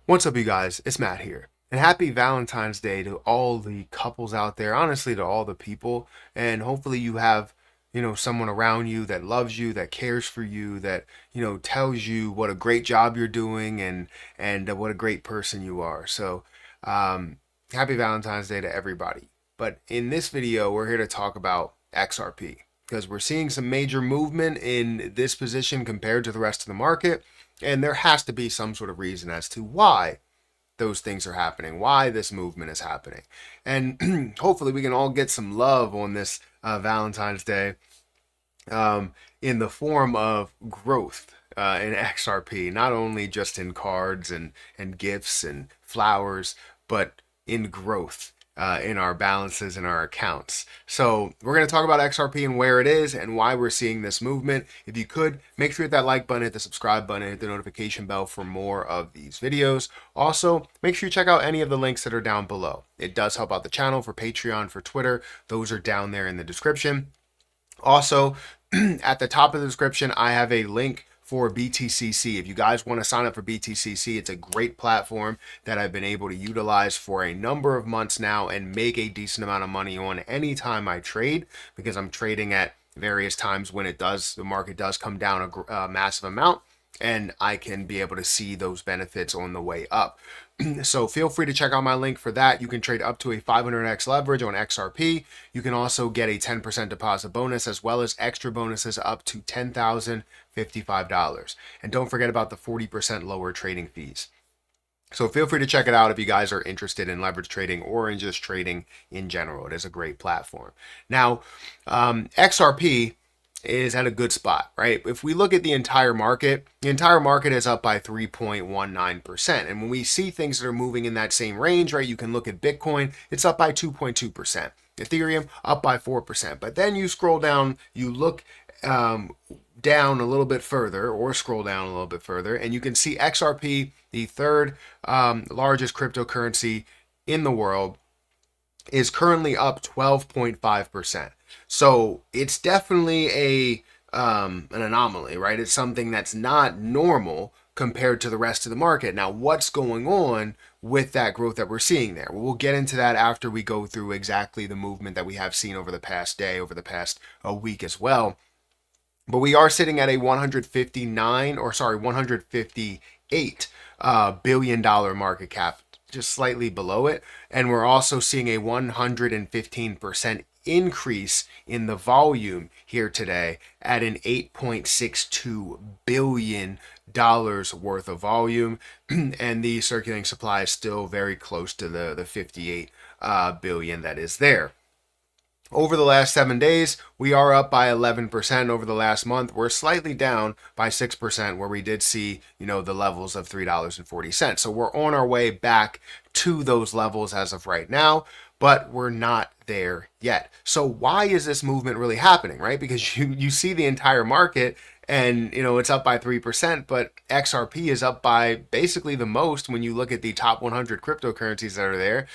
What's up, you guys? It's Matt here. And happy Valentine's Day to all the couples out there, honestly, to all the people. And hopefully, you have, someone around you that loves you, that cares for you, that, tells you what a great job you're doing and what a great person you are. So, happy Valentine's Day to everybody. But in this video, we're here to talk about XRP because we're seeing some major movement in this position compared to the rest of the market. And there has to be some sort of reason as to why those things are happening, why this movement is happening. And hopefully we can all get some love on this Valentine's Day in the form of growth in XRP, not only just in cards and gifts and flowers, but in growth. In our balances and our accounts. So we're going to talk about XRP and where it is and why we're seeing this movement. If you could, make sure you hit that like button, hit the subscribe button, hit the notification bell for more of these videos. Also, make sure you check out any of the links that are down below. It does help out the channel for Patreon, for Twitter. Those are down there in the description. Also, at the top of the description, I have a link for BTCC. If you guys want to sign up for BTCC, it's a great platform that I've been able to utilize for a number of months now and make a decent amount of money on anytime I trade, because I'm trading at various times when the market does come down a massive amount, and I can be able to see those benefits on the way up. So feel free to check out my link for that. You can trade up to a 500x leverage on XRP. You can also get a 10% deposit bonus as well as extra bonuses up to $10,055. And don't forget about the 40% lower trading fees. So feel free to check it out if you guys are interested in leverage trading or in just trading in general. It is a great platform. Now, XRP is at a good spot, right? If we look at the entire market is up by 3.19%. And when we see things that are moving in that same range, right, you can look at Bitcoin, it's up by 2.2%. Ethereum up by 4%. But then you scroll down, you look down a little bit further, or scroll down a little bit further, and you can see XRP, the third largest cryptocurrency in the world, is currently up 12.5%. So it's definitely an anomaly, right? It's something that's not normal compared to the rest of the market. Now, what's going on with that growth that we're seeing there? Well, we'll get into that after we go through exactly the movement that we have seen over the past day, over the past week as well. But we are sitting at a 158 billion dollar market cap, just slightly below it. And we're also seeing a 115% increase in the volume here today at an $8.62 billion worth of volume. And the circulating supply is still very close to the 58 billion that is there. Over the last 7 days, we are up by 11%. Over the last month, we're slightly down by 6%, where we did see, the levels of $3.40. So we're on our way back to those levels as of right now, but we're not there yet. So why is this movement really happening, right? Because you see the entire market and, it's up by 3%, but XRP is up by basically the most when you look at the top 100 cryptocurrencies that are there.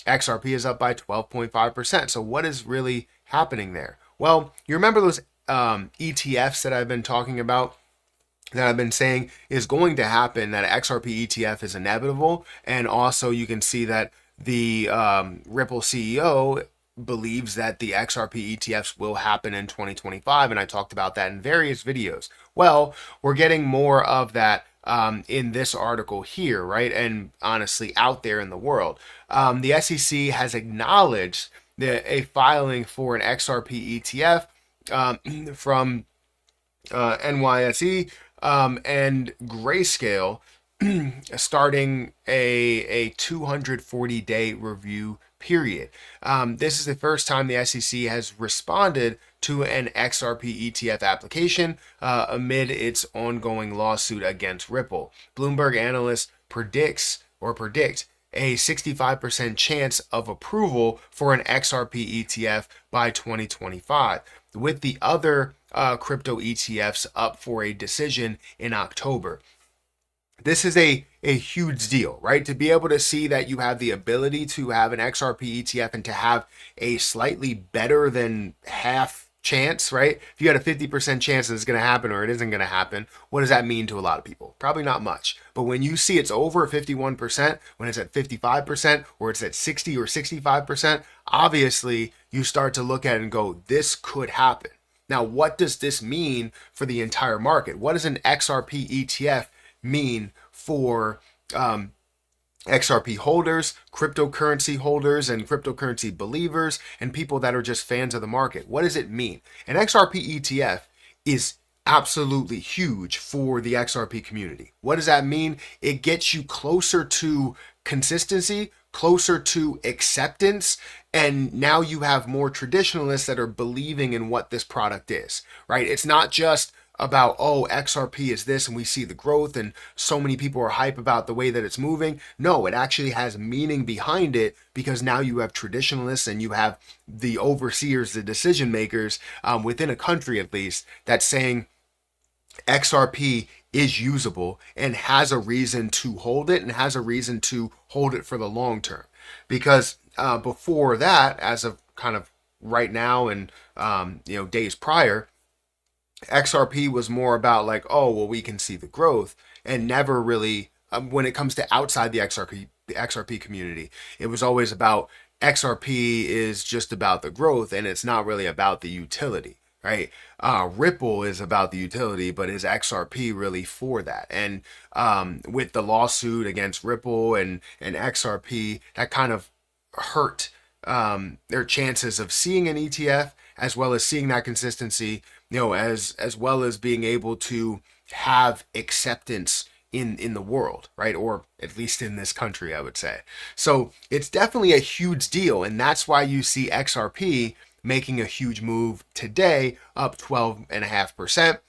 XRP is up by 12.5%. So what is really happening there? Well, you remember those ETFs that I've been talking about, that I've been saying is going to happen, that XRP ETF is inevitable. And also you can see that the Ripple CEO believes that the XRP ETFs will happen in 2025. And I talked about that in various videos. Well, we're getting more of that in this article here, right? And honestly, out there in the world. The SEC has acknowledged a filing for an XRP ETF from NYSE and Grayscale, starting a 240-day review period. This is the first time the SEC has responded to an XRP ETF application amid its ongoing lawsuit against Ripple. Bloomberg analysts predict a 65% chance of approval for an XRP ETF by 2025, with the other crypto ETFs up for a decision in October. This is a huge deal, right? To be able to see that you have the ability to have an XRP ETF and to have a slightly better than half chance, right? If you had a 50% chance that it's going to happen or it isn't going to happen, what does that mean to a lot of people? Probably not much. But when you see it's over 51%, when it's at 55%, or it's at 60 or 65%, obviously you start to look at it and go, this could happen. Now, what does this mean for the entire market? What does an XRP ETF mean for XRP holders, cryptocurrency holders, and cryptocurrency believers, and people that are just fans of the market? What does it mean? An XRP ETF is absolutely huge for the XRP community. What does that mean? It gets you closer to consistency, closer to acceptance, and now you have more traditionalists that are believing in what this product is, right? It's not just about, oh, XRP is this and we see the growth and so many people are hype about the way that it's moving. No, it actually has meaning behind it, because now you have traditionalists and you have the overseers, the decision makers within a country at least, that's saying XRP is usable and has a reason to hold it and has a reason to hold it for the long term. Because before that, as of kind of right now and days prior, XRP was more about like, oh, well, we can see the growth, and never really, when it comes to outside the XRP community, it was always about XRP is just about the growth and it's not really about the utility, right? Ripple is about the utility, but is XRP really for that? And with the lawsuit against Ripple and XRP, that kind of hurt their chances of seeing an ETF, as well as seeing that consistency, as well as being able to have acceptance in the world, right? Or at least in this country, I would say. So it's definitely a huge deal. And that's why you see XRP making a huge move today, up 12.5%.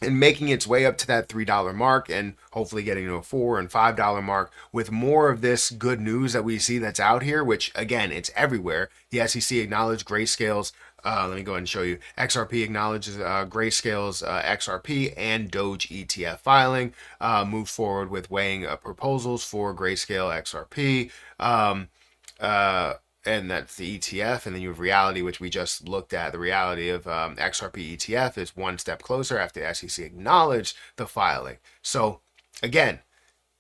And making its way up to that $3 mark, and hopefully getting to a $4 and $5 mark with more of this good news that we see that's out here, which again, it's everywhere. The SEC acknowledged Grayscale's, let me go ahead and show you. XRP acknowledges Grayscale's XRP and Doge ETF filing, moved forward with weighing proposals for Grayscale XRP. And that's the ETF, and then you have reality, which we just looked at. The reality of XRP ETF is one step closer after the SEC acknowledged the filing. So again,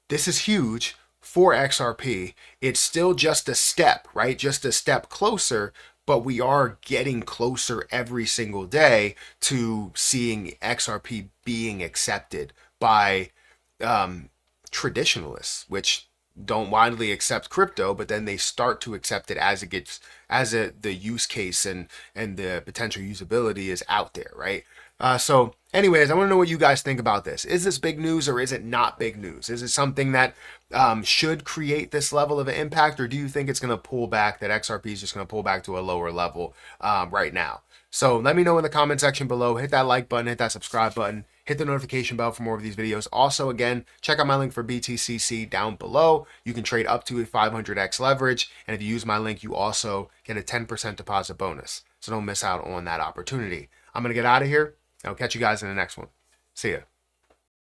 this is huge for XRP. It's still just a step, right? Just a step closer, but we are getting closer every single day to seeing XRP being accepted by traditionalists, which don't widely accept crypto, but then they start to accept it as it gets, the use case and the potential usability is out there, right? So anyways, I want to know what you guys think about this. Is this big news or is it not big news? Is it something that should create this level of an impact, or do you think it's going to pull back, that XRP is just going to pull back to a lower level right now? So let me know in the comment section below. Hit that like button, hit that subscribe button, hit the notification bell for more of these videos. Also, again, check out my link for BTCC down below. You can trade up to a 500x leverage, and if you use my link, you also get a 10% deposit bonus. So don't miss out on that opportunity. I'm going to get out of here. I'll catch you guys in the next one. See ya.